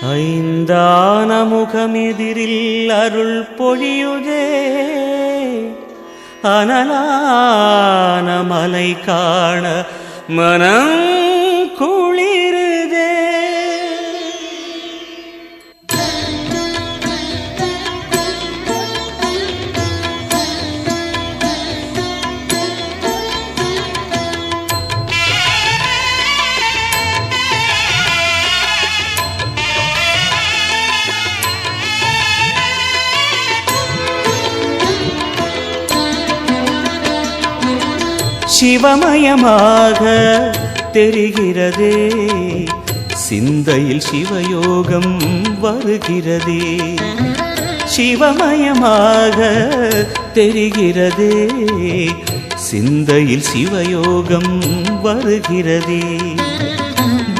ஐந்தான முகமெதிரில் அருள் பொழியுதே, அனலான மலை காண மனம் குளிருதே. சிவமயமாக தெரிகிறதே, சிந்தையில் சிவயோகம் வருகிறதே. சிவமயமாக தெரிகிறதே, சிந்தையில் சிவயோகம் வருகிறதே.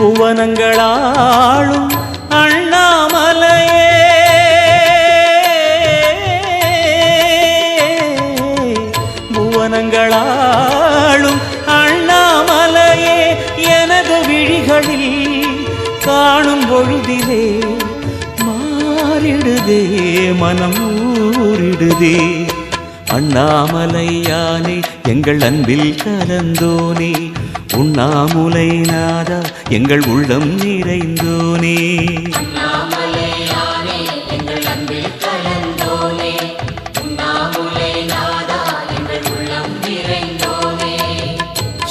புவனங்களாளும் அண்ணாமலையே, புவனங்களாளும் அண்ணாமலையே, எனது விழிகளில் காணும் பொழுதிலே மாறிடுதே, மனம் ஊறிடுதே. அண்ணாமலையானே எங்கள் அன்பில் கலந்தோனே, உண்ணாமுலை நாதா எங்கள் உள்ளம் நிறைந்தோனே.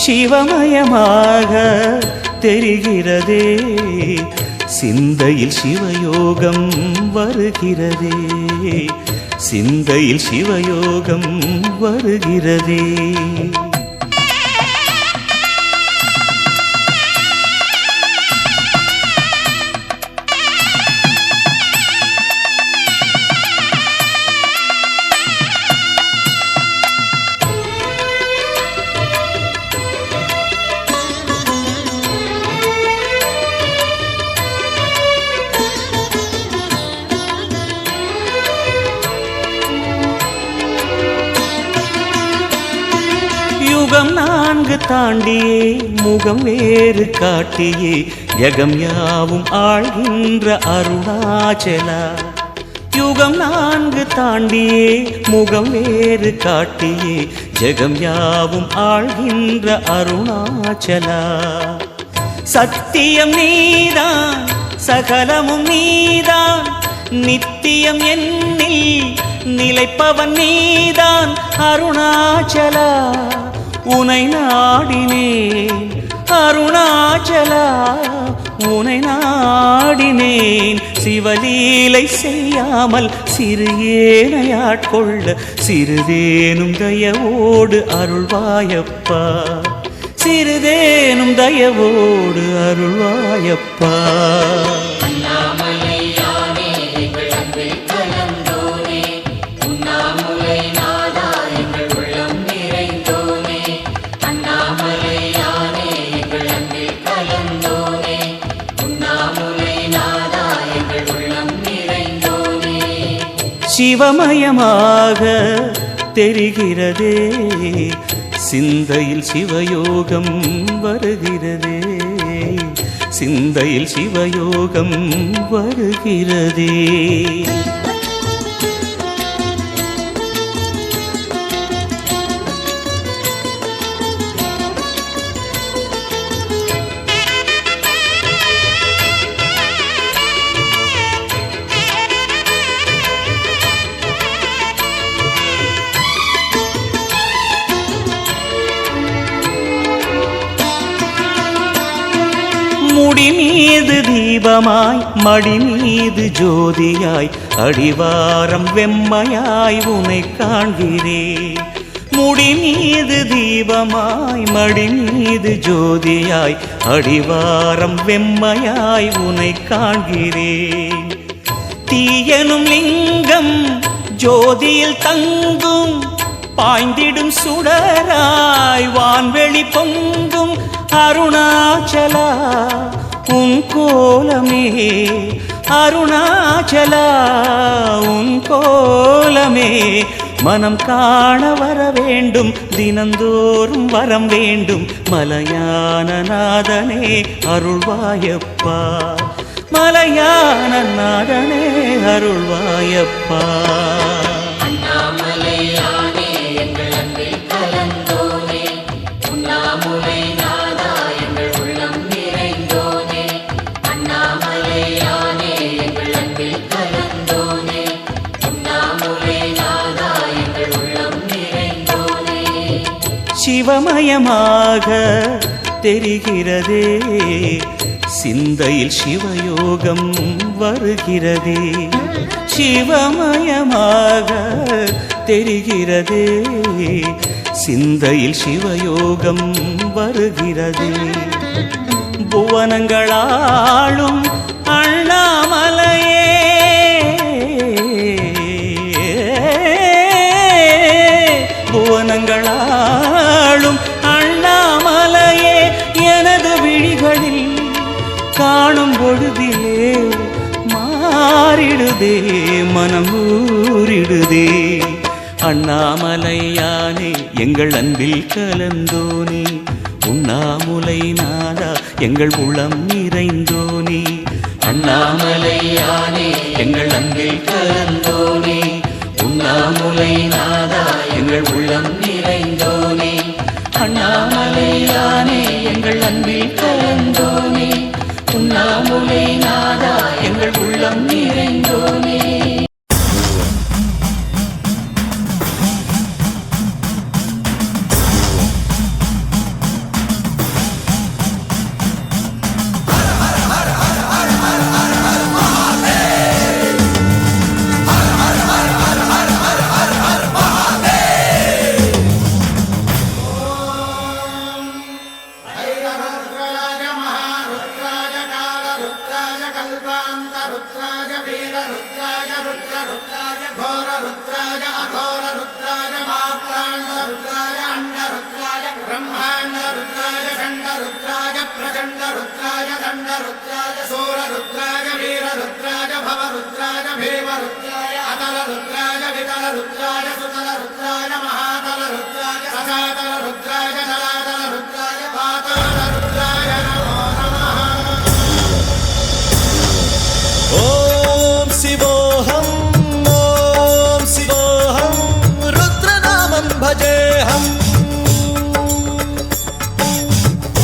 சிவமயமாக தெரிகிறதே, சிந்தையில் சிவயோகம் வருகிறதே, சிந்தையில் சிவயோகம் வருகிறதே. யுகம் நான்கு தாண்டியே முகம் வேறு காட்டியே, ஜகம் யாவும் ஆழ்கின்ற அருணாச்சலா. யுகம் நான்கு தாண்டியே முகம் வேறு காட்டியே, ஜகம் யாவும் ஆழ்கின்ற அருணாச்சலா. சத்தியம் நீதான் சகலமும் நீதான், நித்தியம் என்னில் நிலைப்பவன் நீதான் அருணாச்சலா. உனை நாடினேன் அருணாச்சலா, உனை நாடினேன். சிவலீலை செய்யாமல் சிறு ஏனையாட்கொள்ள சிறிதேனும் தயவோடு அருள்வாயப்பா, சிறிதேனும் தயவோடு அருள்வாயப்பா. சிவமயமாக தெரிகிறதே, சிந்தையில் சிவயோகம் வருகிறதே, சிந்தையில் சிவயோகம் வருகிறதே. முடி மீது தீபமாய் மடி மீது ஜோதியாய், அடிவாரம் வெம்மையாய் உனை காண்கிறேன். முடி மீது தீபமாய் மடி மீது ஜோதியாய், அடிவாரம் வெம்மையாய் உனை காண்கிறேன். தீயனும் லிங்கம் ஜோதியில் தங்கும், பாய்ந்திடும் சுடராய் வான்வெளி பொங்கும் அருணாச்சலா. உன் கோலமே அருணாச்சலா, உன் கோலமே மனம் காண வர வேண்டும், தினந்தோறும் வரம் வேண்டும். மலையான நாதனே அருள்வாயப்பா, மலையான நாதனே அருள்வாயப்பா. அண்ணாமலையானே எங்கள் அன்பில் கலந்தோனே, உண்ணாமுலை நாதா எங்கள் உள்ளம் நிறைந்தோனே. அண்ணாமலையானே எங்கள் அன்பில் கலந்தோனே, உண்ணாமுலை நாதா எங்கள் உள்ளம் நிறைந்தோனே. சிவமயமாக தெரிகிறதே, சிந்தையில் சிவயோகம் வருகிறதே. சிவமயமாக தெரிகிறதே, சிந்தையில் சிவயோகம் வருகிறதே. புவனங்களாளும் அண்ணாமலையே, புவனங்களாளும் அண்ணாமலையே, எனது விழிகளில் காணும் பொழுதிலே மாறிடுதே மனம் ஊறிடுதே. அண்ணாமலையானே எங்கள் அன்பில் கலந்தோனே, உண்ணாமுலை நாதா எங்கள் உளம் நிறைந்தோனே. அண்ணாமலையானே எங்கள் அன்பில் கலந்தோனே, உண்ணாமுலை நாதா எங்கள் உள்ளம் நிறைந்தோனே. அண்ணாமலையானே எங்கள் அன்பில் கலந்தோனே, உண்ணாமுலை நாதா எங்கள் உள்ளம் நிறைந்தோனே. ఓం శివోహం ఓం శివోహం రుద్రనామం భజేహం.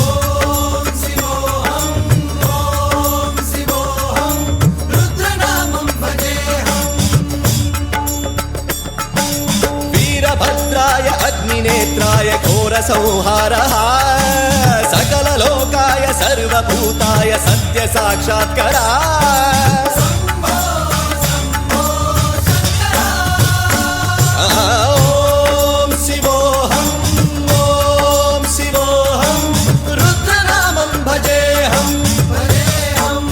ఓం శివోహం ఓం శివోహం రుద్రనామం భజేహం. వీరభద్రాయ అగ్నినేత్రాయ ఘోర సంహారః, సకల లోకాయ సర్వభూతాయ సత్య సాక్షాత్కరా. ఓం శివోహం ఓం శివోహం రుద్రనామం భజేహం భజేహం.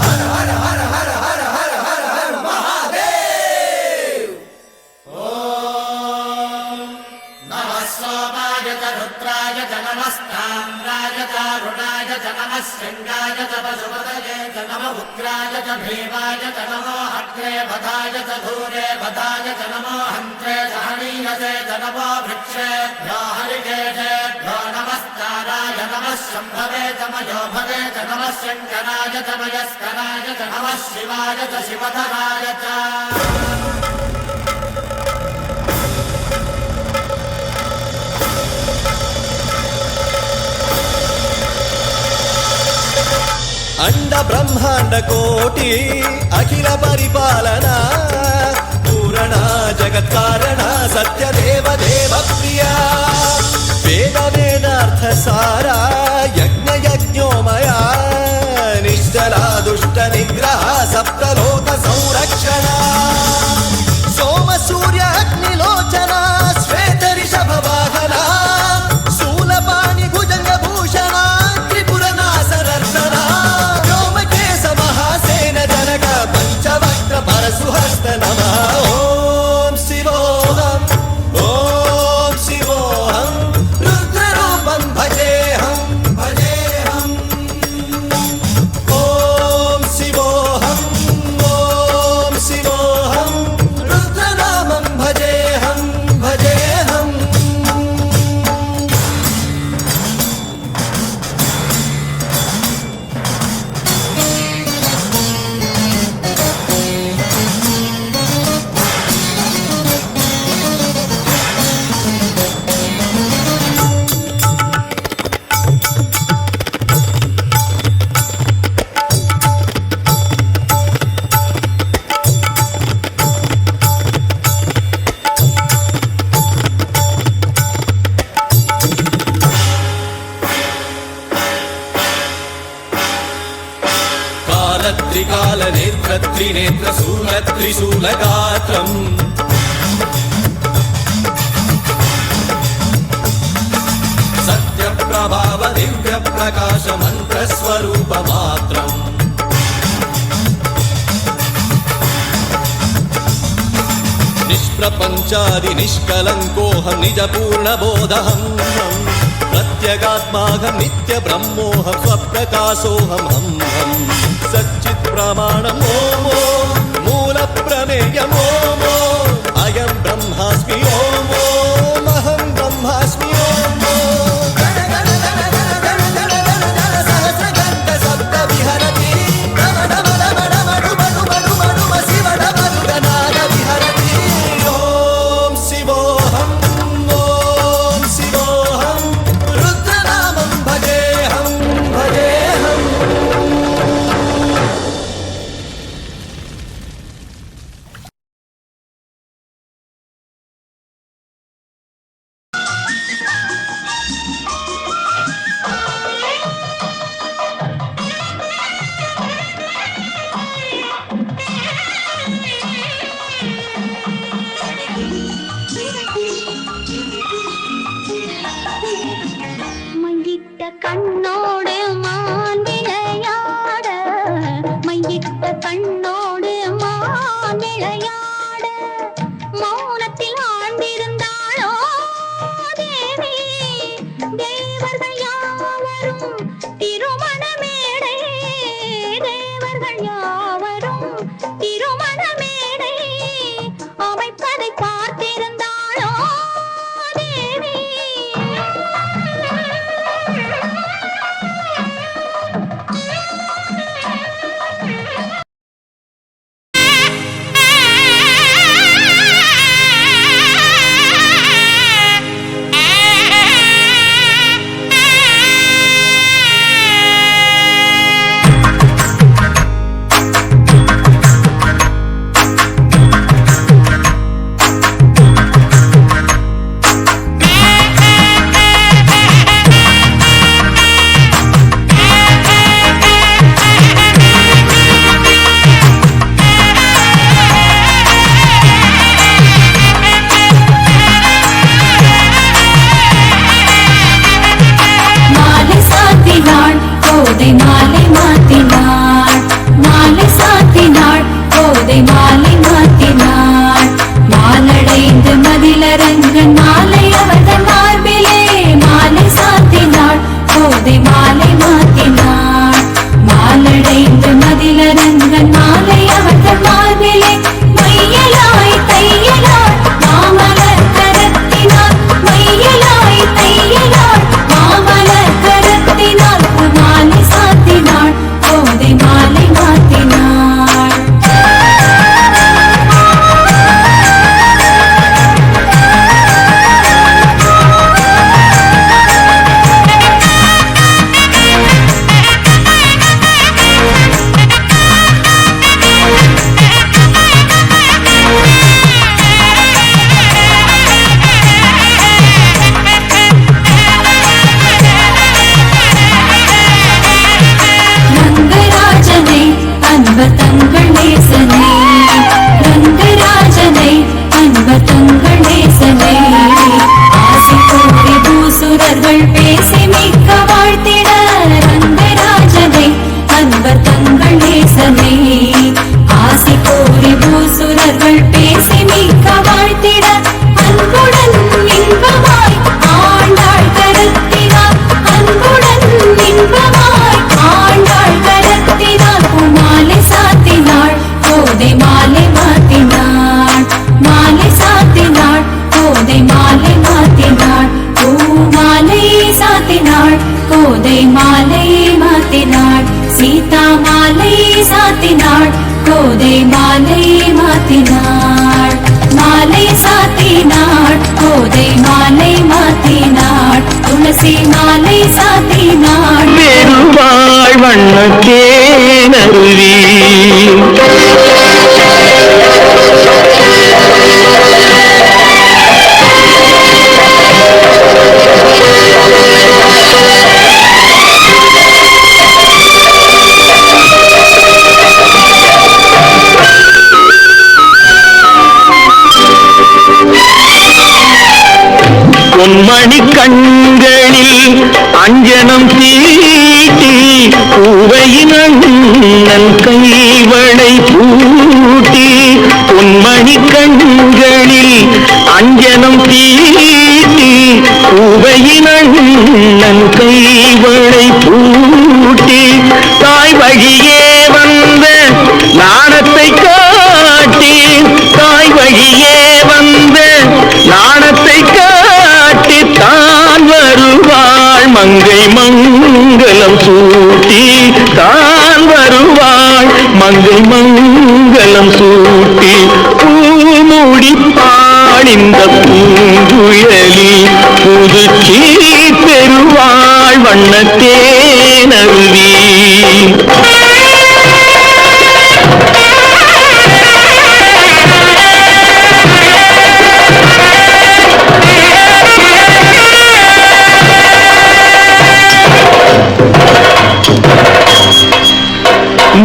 హర హర హర హర హర హర హర హర మహాదేవ్. ఓం నమః సోమాయ రుద్రాయ నమస్తామ్రాయ రుణాయ నమః శృంగాయ పశుపతయే నమః ఉగ్రాయ భీమాయ నమో హగ్రే వధాయ ధూరే వధాయ నమో హంత్రే సహనీయసే నమో వృక్షేభ్యో హరికేశేభ్యో నమస్కారాయ నమః శంభవే తమయో భవే నమః శంకరాయ తమయస్కరాయ నమః శివాయ శివధరాయ చ. అండ బ్రహ్మాండ కోటి అఖిల పరిపాలన పూరణ జగత్కారణ సత్యదేవ దేవ ప్రియ. వేద వేదార్థ సారా యజ్ఞ యజ్ఞోమయా, నిశ్చలా దుష్ట నిగ్రహ సప్తలోక సంరక్షణ. సోమ సూర్య అగ్నిలోచన శ్వేత రిషభ వాహన, శూలపాణి భుజంగ భూషణ త్రిపుర నాశనర్దన. వ్యోమకేశ మహాసేన జనక పంచవక్ర పరశుహస్త నమః. ఓం శివోహం ఓం శివోహం రుద్రరూపం భజేహం భజేహం. ఓం శివోహం त्रिकालनेत्रत्रिनेत्रशूलत्रिशूलगात्रम् सत्यप्रभाव दिव्यप्रकाश मन्त्रस्वरूपमात्रम् निष्प्रपञ्चादि निष्कलङ्कोऽहं निजपूर्णबोधहं प्रत्यगात्माहं नित्यब्रह्मोऽहं स्वप्रकाशोऽहं हं हं सच्चित्प्रमाणम् ॐ मूलप्रमेयम् ॐ अयं ब्रह्मास्मि ॐ अहं ब्रह्मास्मि ॐ கண்ணோடு மான் விளையாட மையிட்ட கண்ணோடு மான் விளையாட மௌனத்தில் ஆழ்ந்திருந்தாளோ தேவி தேவர்கள் யாவரும் திருமண மேடை தேவர்கள் யாவரும் திருமண மேடை அமைப்பதை பார்த்திருந்தாளோ தேவி மாலை மாத்தினாள் மாலை சாத்தினாள் கோதை மாலை மாத்தினாள் மாலடைந்து மதிலரங்கன் மாலை அவர்கள் மார்பிலே மாலை சாத்தினாள் கோதை மாலை மாத்தினாள் மாலடைந்து மதிலரங்கன் மாலை அவர்கள் மார்பிலே மையலாய் தையலாய் மாமலர் கரத்தினாள் மையலாய் தையலாய் மாமலர் கரத்தினாள் மாலை சாத்தினாள் கோதை மாலை மாத்தினாள் அன்பர் தங்கள் நேசனை ரங்கராஜனை அன்பர் தங்கள் நேசனை ஆசி கோரி பூசுரர்கள் பேசி மிக்க வாழ்த்திட ரங்கராஜனை அன்பர் தங்கள் நேசனை ஆசி கோரி பூசுரர்கள் பேசி மிக்க வாழ்த்திட அன்புடன் இன்பமாய் ஆண்டாள் கரத்தினார் அன்புடன் இன்பமாய் ஆண்டாள் கரத்தினார் மாலை சாத்தினாள் கோதை மாலை மாத்தினாள் மாலை சாத்தினாள் கோதை மாலை மாத்தினாள் மாலை சாத்தினாள் கோதை மாலை மாத்தினாள் சீதா மாலை சாத்தினாள் கோதை மாலை மாத்தினாள் மாலை சாத்தினாள் கோதை மாலை மாத்தினாள் துளசி மாலை சாத்தினாள் பெருவாழ் வண்ணத்தே நருவி பொன்மணி கண்களில் அஞ்சனம் தீட்டி பூவையின் அண்ணன் கைவளை பூட்டி பொன்மணி கண்களில் அஞ்சனம் தீட்டி பூவையின் அண்ணன் கைவளை பூட்டி தாய் வழியே வந்த நாணத்தை காட்டி தாய் வழியே வந்த நாணத்தை காட்டி தான் வருவாள் மங்கை மங்களம் சூட்டி தான் வருவாள் மங்கை மங்களம் சூட்டி பூமுடிப்பாள் இந்த பூங்குழலி புதுச்சி பெறுவாள் வண்ணத்தேனருவி.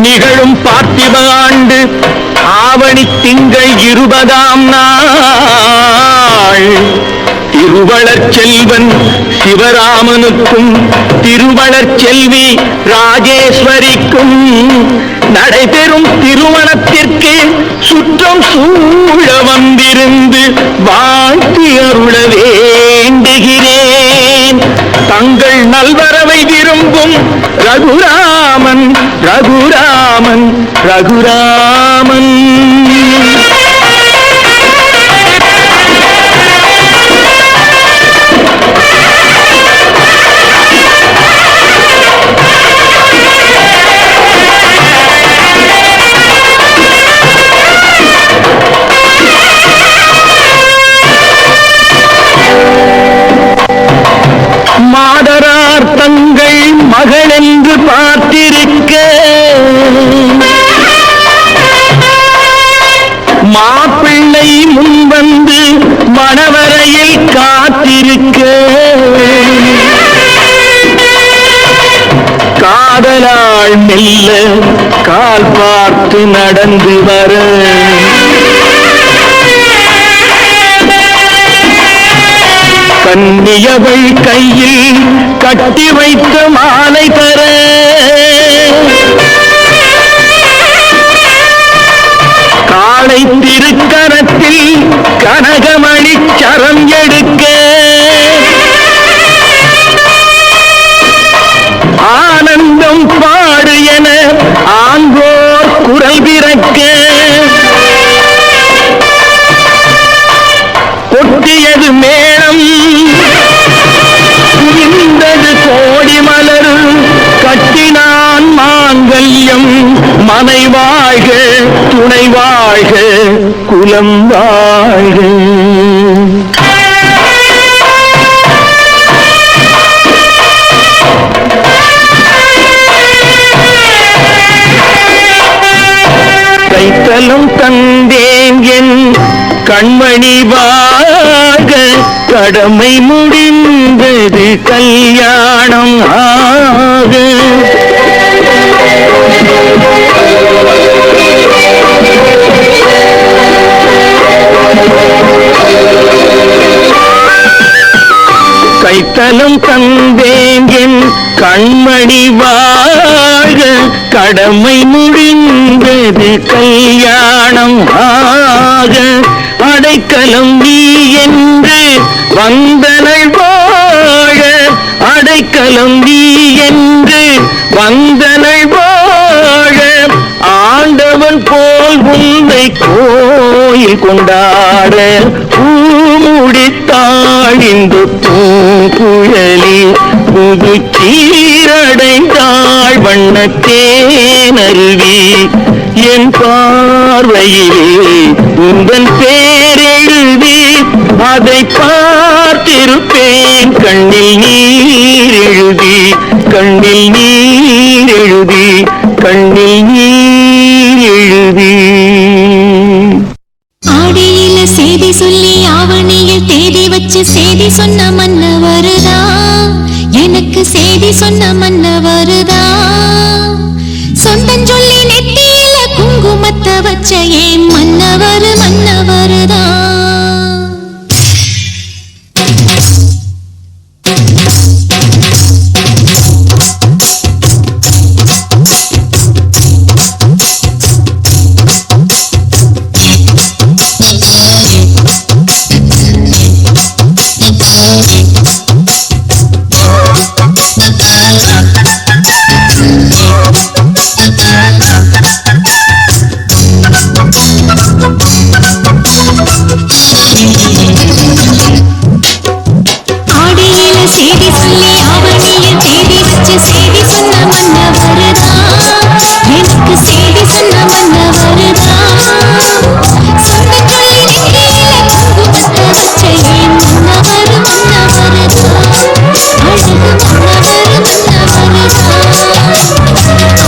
நிகழும் பார்த்திப ஆண்டு ஆவணி திங்கள் 20ஆம் நாள் திருவளர் செல்வன் சிவராமனுக்கும் திருவளர் செல்வி ராஜேஸ்வரிக்கும் நடைபெறும் திருமணத்திற்கு சுற்றம் சூழ வந்திருந்து வாழ்த்தி அருள வேண்டுகிறேன். தங்கள் நல்வரவை விரும்பும் ரகுராமன் ரகுராமன் ரகுராமன். மாதரார் தங்கள் மகள் என்று பார்த்திருக்க மாப்பிள்ளை முன்வந்து மணவரையில் காத்திருக்க காதலாள் மெல்ல கால் பார்த்து நடந்து வர கன்னியவள் கையில் கட்டி வைத்த மாலை தர காளை திருக்கரத்தில் கனகமணி சரம் எடுக்க ஆனந்தம் பாடு என ஆங்கோர் குரல் பிறக்க கொட்டியது மேளம் குவிந்தது கோடி மலர் கட்டினான் மாங்கல்யம் மனை வாழ்க துணை வாழ்க குலம் வாழ்க. கைத்தலம் தந்தேன் என் கண்மணி வாழ்க கடமை முடிந்தது கல்யாணம் ஆக. கைத்தலம் தந்தேன் என் கண்மணி வாழ்க கடமை முடிந்தது கல்யாணம் ஆக. அடைக்கலம் நீ என்று வந்தனள் வாழ அடைக்கலம் நீ என்று வந்தனள் வாழ ஆண்டவன் போல் உன்னை கோயில் கொண்டாட பூமுடித்தாள் இந்த பூங்குழலி புது சீரடைந்தாள் வண்ணத்தேனருவி. என் பார்வையிலே உந்தன் பேரெழுதி அதை பார்த்திருப்பேன் கண்ணில் நீர் எழுதி கண்ணில் நீர் எழுதி கண்ணில் நீர் எழுதி. ஆடியில செய்தி சொல்லி ஆவணியில் தேதி வச்சு செய்தி சொன்ன மன்னவருதா எனக்கு செய்தி சொன்ன மன்னவருதா. சொந்தம் சொல்லி நெத்தியில குங்குமத்தை வச்ச ஏன் மன்னவரு மன்னவருதா. ஆடியில செய்தி சொல்லி ஆவணியில் தேடி வச்சு செய்தி சொன்ன மன்னவருதா எனக்கு செய்தி சொன்ன மன்னவருதா சொந்த சொல்லி நெற்றியில குங்குமத்தை வச்ச என் மன்னவர் மன்னவருதா அழகு மன்னவர் மன்னவருதா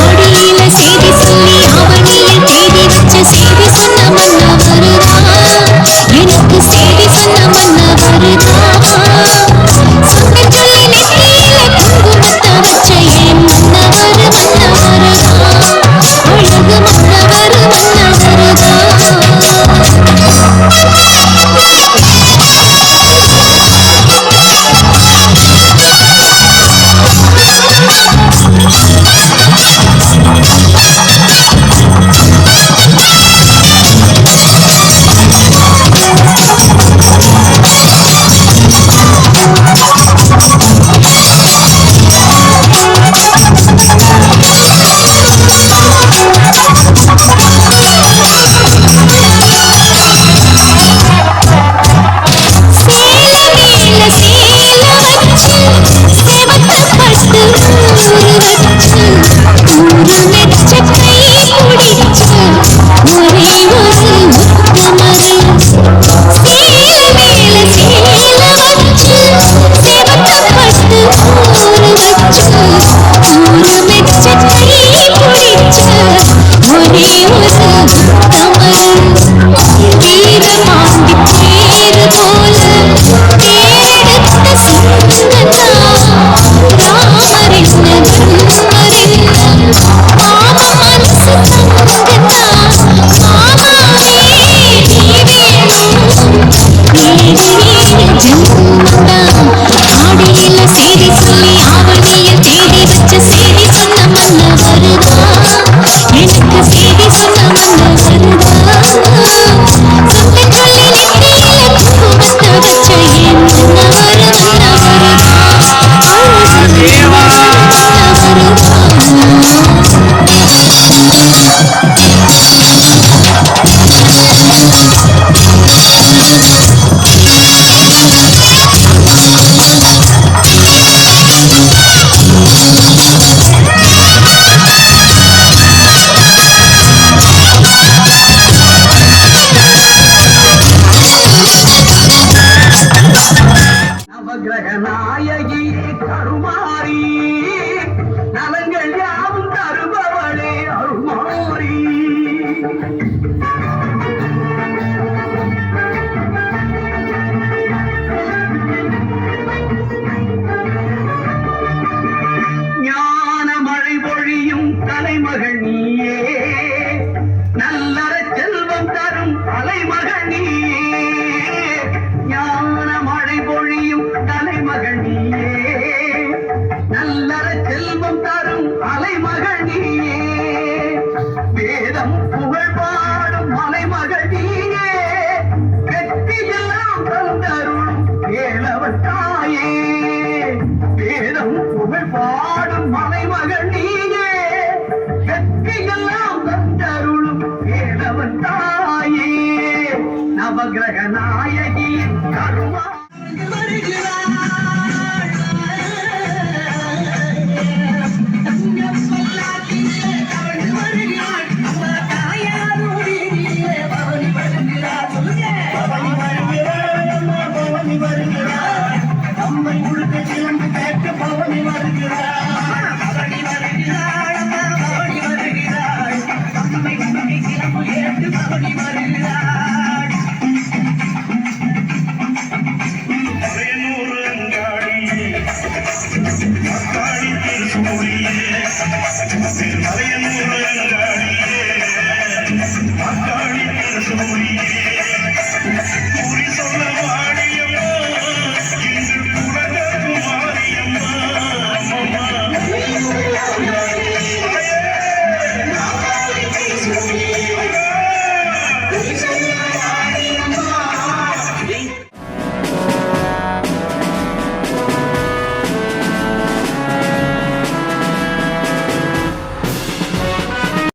ஆடியில செய்தி சொல்லி ஆவணியில் தேடி வச்சு செய்தி சொன்ன மன்னவருதா எனக்கு செய்தி சொன்ன மன்னவருதா சொந்த சொல்லி நெற்றியில குங்குமத்தை வச்ச என் மன்னவர் மன்னவருதா அழகு மன்னவர் மன்னவருதா ஆடியில செய்தி சொல்லி ஆவணியில் தேடி வச்ச செய்தி சொன்ன மன்னவருதா எனக்கு செய்தி சொன்ன மன்னவருதா சொந்த சொல்லி நெற்றியில குங்குமத்தை வச்ச என் மன்னவர் மன்னவருதா அழகு நவகிரக நாயகி கருமாரி நலங்கள் யாவும் தருபவளே அருமாரி ஞான மழை பொழியும் தலைமகள் நீயே நல்லற செல்வம் தரும் அலைமகள் நீயே ஞான மழை பொழியும் தலைமகள் நீயே நல்லற செல்வம் தரும் அலைமகள் நீயே வேதம் புகழ் பாடும் மலைமகள் நீயே வெற்றியெல்லாம் தந்தருளும் ஏழவன் தாயே வேதம் புகழ் பாடும் மலைமகள் நீயே வெற்றியெல்லாம் தந்தருளும் ஏழவன் தாயே நவகிரக நாயகி கருமா மலையனூர்